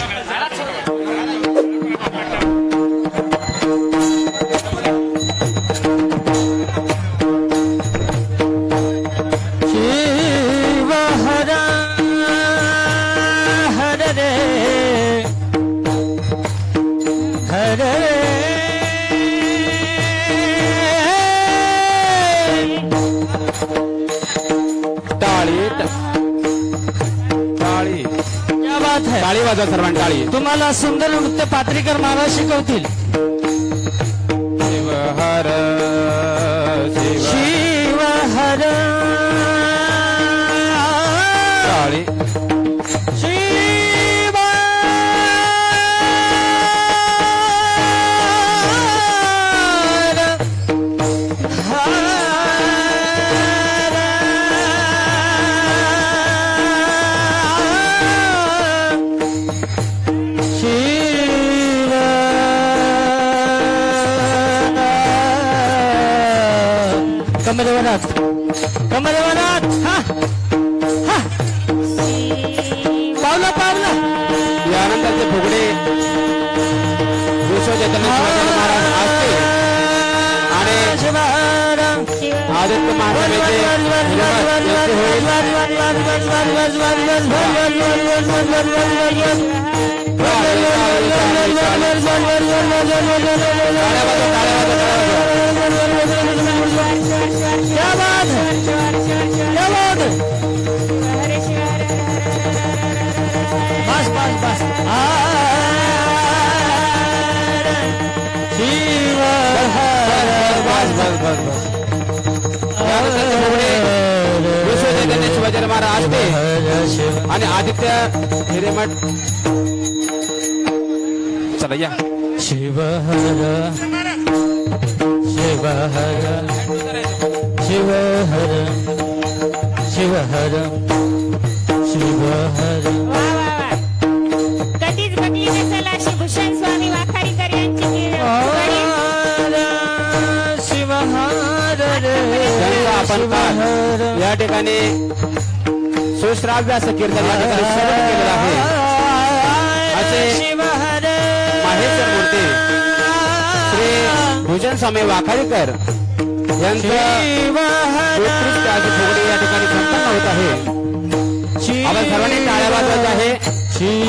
टाळी वाजवा सर्वांनी टाळी तुम्हाला सुंदर नृत्य पात्रीकर महाराज शिकवतील शिवहर शिवहर टाळी कमलवनाथ पावला पावला यानंतरचे फुगडे विश्व चैतन्य महाराज असते आणि आदित्य महाराजांचे बस बस बस विश्व चैतन्य शिवाजी महाराज असते आणि आदित्य हिरेमठ चला या शिव हर शिव हर शिव हर शिव हर शिव हर. वा वा वा. कधीच बघली नसेल अशी भूषण स्वामी वाखारीकर यांची शिव हर रे. त्यांचा आपण काल या ठिकाणी सुश्राव्य असं कीर्तन या ठिकाणी श्रवण केलेलं आहे. असे माहेश्वर मूर्ती श्री भूषण स्वामी वाखारीकर यांचं उत्कृष्ट अशी फुगडी या ठिकाणी संपन्न होत आहे. आपण सर्वांनी टाळ्या वाजवायच्या आहे.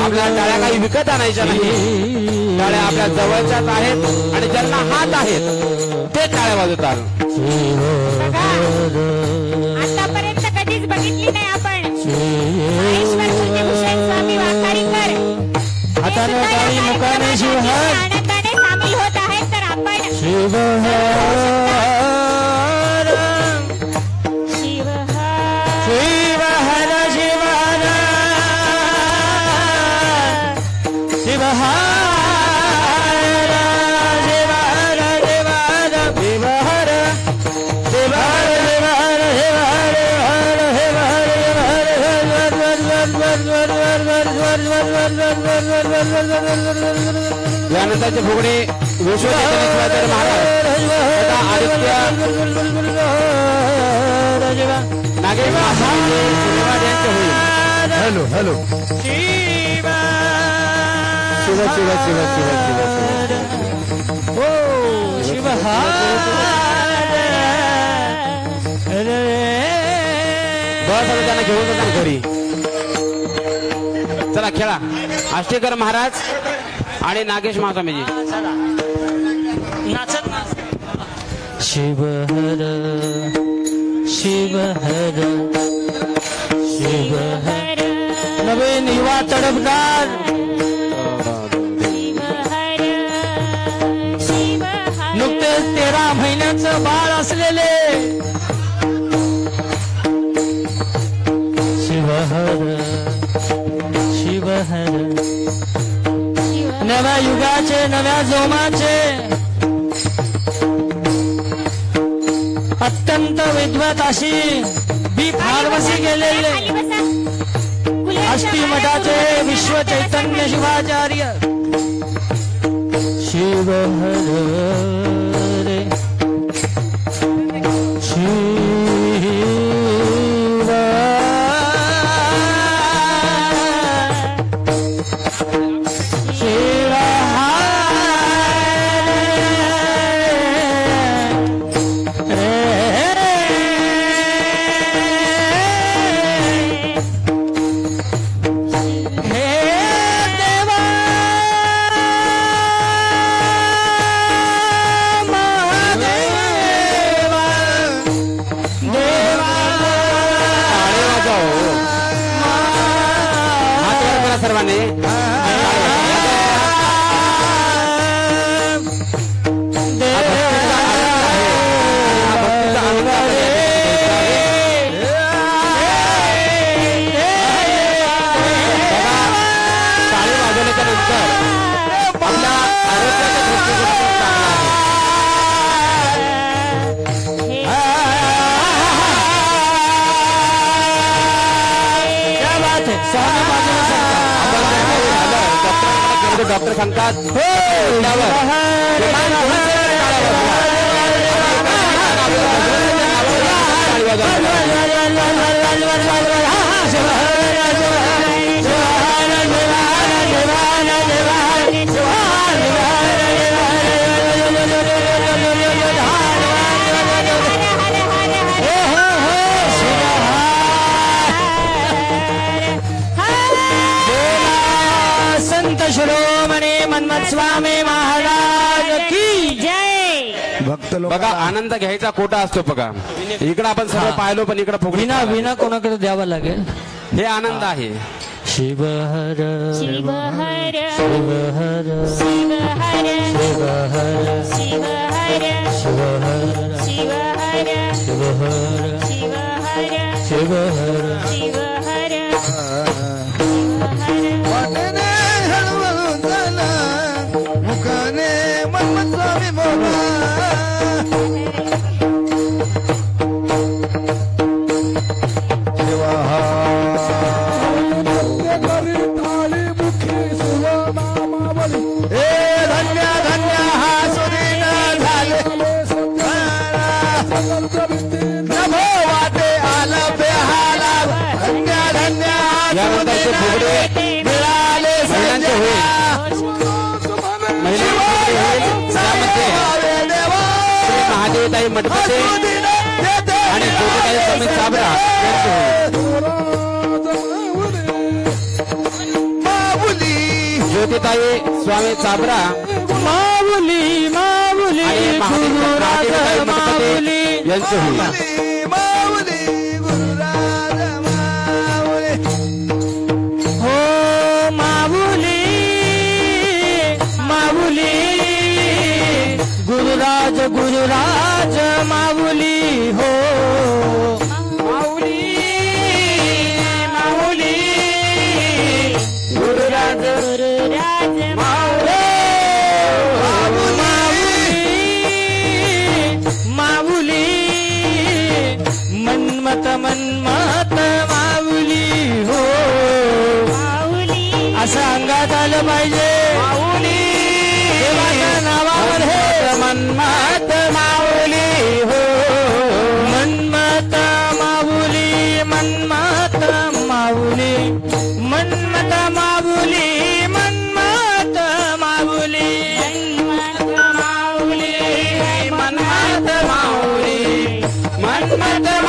आपल्याला टाळ्या काही विकत आणायच्या नाही. टाळ्या आपल्या जवळच्याच आहेत आणि ज्यांना हात आहेत ते टाळ्या वाजवतात. आतापर्यंत कधीच बघितली नाही आपण माहेश्वर भूषण स्वामी वाखारीकर हाताने टाळी मुखाने शिव हर आनंदाने सामील होत आहेत. तर आपण शिव हर शिव शिव हर शिव हर शिव हर यानंतरचे फुगडे विश्वचैतन्य महाराज तथा आदित्य नागेश यांचे होईल. हॅलो हॅलो शिव शिव शिव शिव शिव शिव हो शिव बस आता त्यांना घेऊन जातात घरी. चला खेळा. आष्टेकर महाराज आणि नागेश महास्वामीजी. शिव हर शिव हर शिव हर नवीन युवा तडफदार नुकतेच 13 महिन्याचं बाळ असलेले शिव हर शिव हर नव्या युगाचे नव्या जोमाचे अत्यंत विद्वत अशी बी फार्मसी गेलेले आष्टी मठाचे विश्व चैतन्य शिवाचार्य शिव हर रे शिव सर्वांनी टाळी वाजवल्याच्या नंतर आपल्या आरोग्याच्या दृष्टीकोनातून चांगला आहे. डॉक्टर सांगतात संत शिरोमणी मन्मथ स्वामी महाराज की जय. भक्त लोक बघा आनंद घ्यायचा कोटा असतो बघा. इकडे आपण सर्व पाहिलो पण इकडे फुगडी विना विना कोणाकडे द्यावा लागेल. हे आनंद आहे. शिव हर शिव हर शिव हर शिव हर शिव हर शिव हर शिव हर शिव हर शिव हर शिव हर शिव हर शिव हर वाटेने हळूहळू चला मुखाने मंडपाचे आणि ज्योतिताई स्वामी चाबरा यांचे माऊली ज्योतिताई स्वामी चाबरा माऊली माऊली आणि महादेवी मंडपाचे यांचे होईल. माऊली गुरुराज माऊली हो माऊली माऊली गुरुराज गुरुराज माऊली हो माऊली माऊली गुरुराज गुरुराज माऊली मन्मथ मन्मथ माऊली हो माऊली असं अंगात आलं पाहिजे माऊली देवाच्या नावामध्ये मन्मथ माऊली हो मन्मथ माऊली मन्मथ माऊली मन्मथ माऊली मन्मथ माऊली मन्मथ माऊली मन्मथ माऊली मन्मथ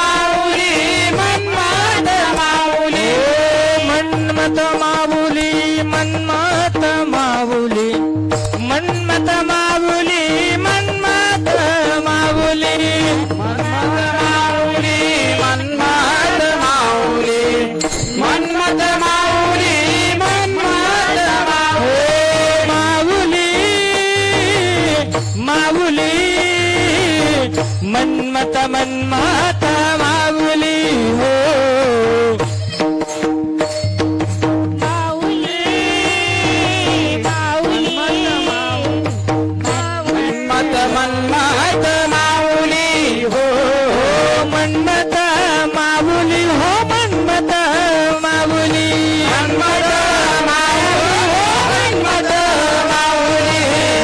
माऊली मन्मथ माऊली मन्मथ माऊली मन्मथ माऊली मन्मथ माऊली मन्मथ माऊली मन्मथ माऊली मन्मथ माऊली माऊली मन्मथ मन्मथ माऊली हो माऊली मन्मथ मन्मथ माऊली हो मन्मथ माऊली हो मन्मथ माऊली मन्मथ मन्मथ माऊली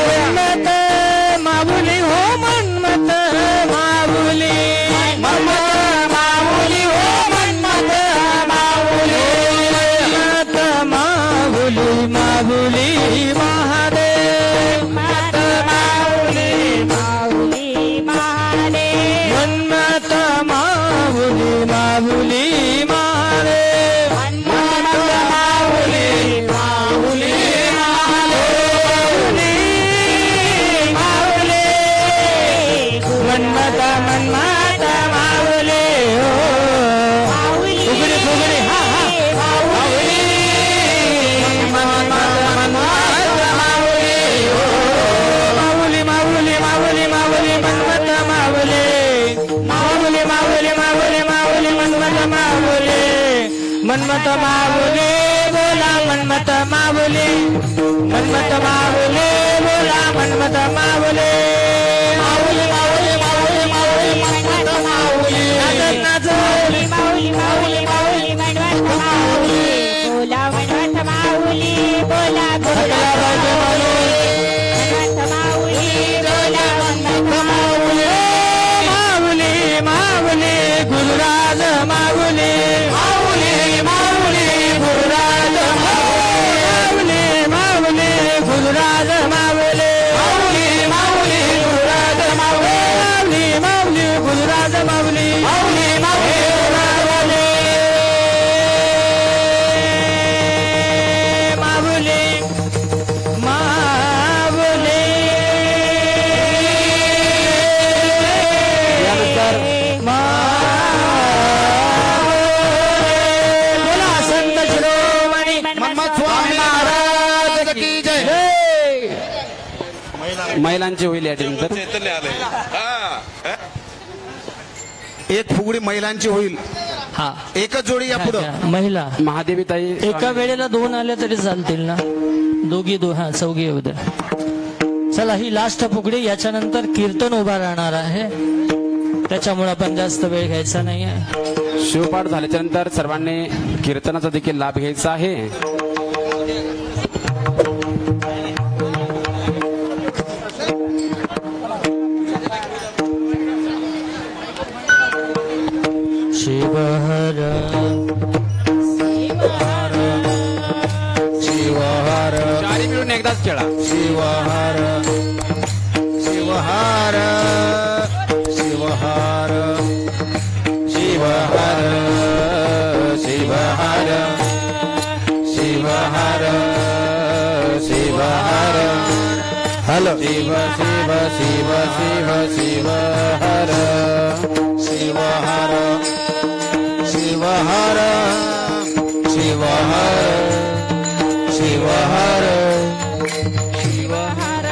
मन्मथ माऊली हो मन्मथ माऊली मन्मथ माऊली हो मन्मथ माऊली मन्मथ माऊली माऊली महादेव माऊली महादेव मन्मथ माऊली माऊली महादेव मन्मथ माऊली माऊली माऊली मन्मथ मन्मथ माऊली हो फुगडी फुगडी हा हा माऊली मन्मथ मन्मथ माऊली हो माऊली माऊली माऊली माऊली मन्मथ माऊली माऊली माऊली माऊली माऊली मन्मथ माऊली मन्मथ माऊली बोला मन्मथ माऊली मन्मथ माऊली बोला मन्मथ माऊली माऊली माऊली माऊली माऊली मन्मथ माऊली नाचत नाचत माऊली मन्मथ माऊली बोला मन्मथ माऊली बोला गुरुराज मन्मथ माऊली बोला मन्मथ माऊली माऊली गुरुराज माऊली माऊली माऊली गुरुराज माऊली माऊली गुरुराज माऊली माऊली माऊली गुरुराज माऊली माऊली गुरुराज माऊली माऊली माऊली माऊली माऊली यानंतर बोला संत शिरोमणी मन्मथ स्वामी महाराज की जय महिलांची होईल या नंतर एक फुगडी महिलांची होईल हा एकच जोडी या पुढं महिला महादेवी ताई एका वेळेला दोन आल्या तरी चालतील ना दोघी हा चौघी येऊ द्या चला ही लास्ट फुगडी याच्यानंतर कीर्तन उभा राहणार आहे त्याच्यामुळे आपण जास्त वेळ घ्यायचा नाही आहे शिवपाठ झाल्याच्या नंतर सर्वांनी कीर्तनाचा देखील लाभ घ्यायचा आहे. शिवहर शिवहार चारी मिळून एकदाच खेळा. शिवहार शिवहार शिव शिव हर शिव हर शिव हर हलो शिव शिव शिव शिव शिव हर शिव हर शिव हर शिव हर शिव हर शिव हर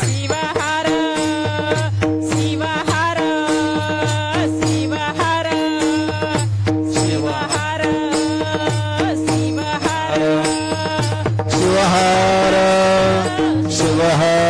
शिव हर शिव हर शिव हर शिव हर शिव हर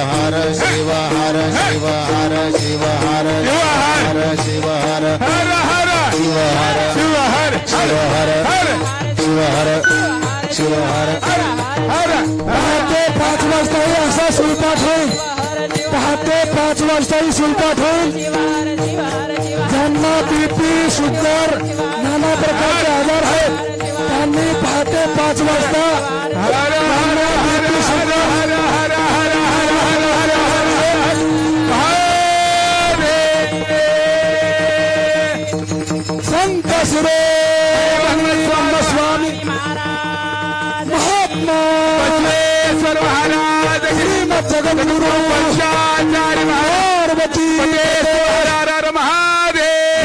शिवहर शिवहर शिवहर शिवहर शिवहर शिवहर शिवहर पहाटे 5 वाजता असा सुलपाट होईल. पहाटे 5 वाजता सुलपाट होईल. ज्यांना बीपी शुगर नाना प्रकारचे आजार आहेत त्यांनी पहाटे 5 वाजता बीपी शुगर संत स्वामी महात्मा श्रीमद जगद्गुरु पार्वती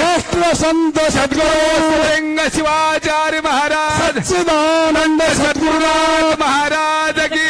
राष्ट्र संत सद्गुरु शिवाचार्य महाराज सच्चिदानंद सद्गुरुनाथ महाराज की